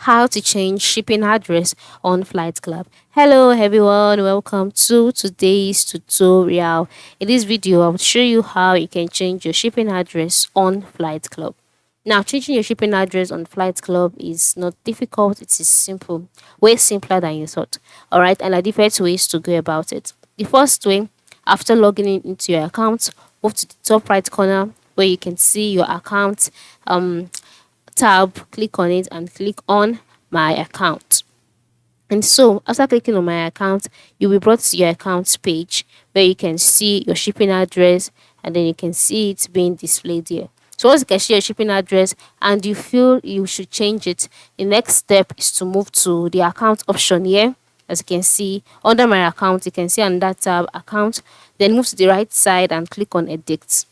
how to change shipping address on Flight Club. Hello everyone, welcome to today's tutorial. In this video, I will show you how you can change your shipping address on Flight Club. Now, changing your shipping address on Flight Club is not difficult, it is simple, way simpler than you thought. Alright, and there are different ways to go about it. The first way, after logging into your account, move to the top right corner where you can see your account tab, click on it and click on my account. And so after clicking on my account, you'll be brought to your accounts page where you can see your shipping address and then you can see it being displayed here. So once you can see your shipping address and you feel you should change it, the next step is to move to the account option here. As you can see under my account, you can see on that tab account, then move to the right side and click on edit.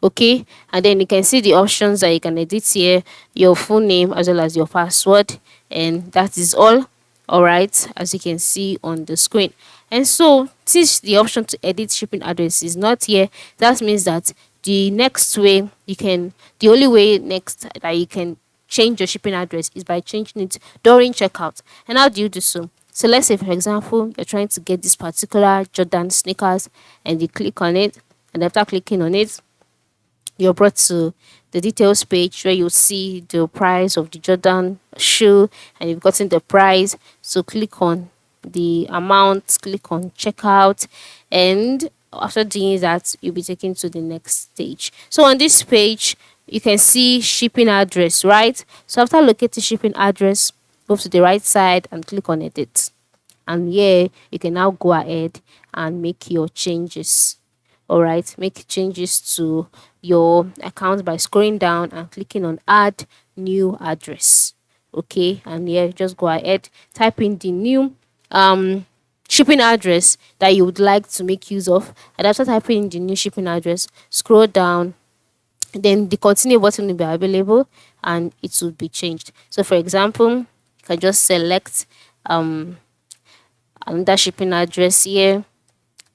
Okay, and then you can see the options that you can edit here, your full name as well as your password, and that is all right, as you can see on the screen. And so since the option to edit shipping address is not here, that means that the next way you can the only way next that you can change your shipping address is by changing it during checkout. And how do you do so? So let's say, for example, you're trying to get this particular Jordan sneakers and you click on it, and after clicking on it, you're brought to the details page where you see the price of the Jordan shoe and you've gotten the price. So click on the amount, click on checkout, and after doing that, you'll be taken to the next stage. So on this page, you can see shipping address, right? So after locating shipping address, move to the right side and click on edit. And here you can now go ahead and make your changes. All right, make changes to your account by scrolling down and clicking on add new address. Okay, and here just go ahead, type in the new shipping address that you would like to make use of, and after typing in the new shipping address, scroll down, then the continue button will be available and it will be changed. So for example, you can just select another shipping address here,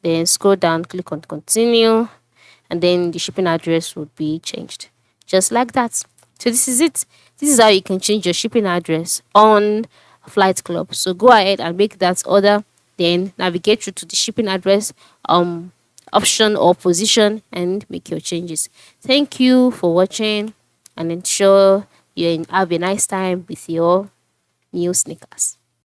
then scroll down, click on continue, and then the shipping address would be changed just like that. So this is it. This is how you can change your shipping address on Flight Club. So go ahead and make that order, then navigate through to the shipping address option or position and make your changes. Thank you for watching and ensure you have a nice time with your new sneakers.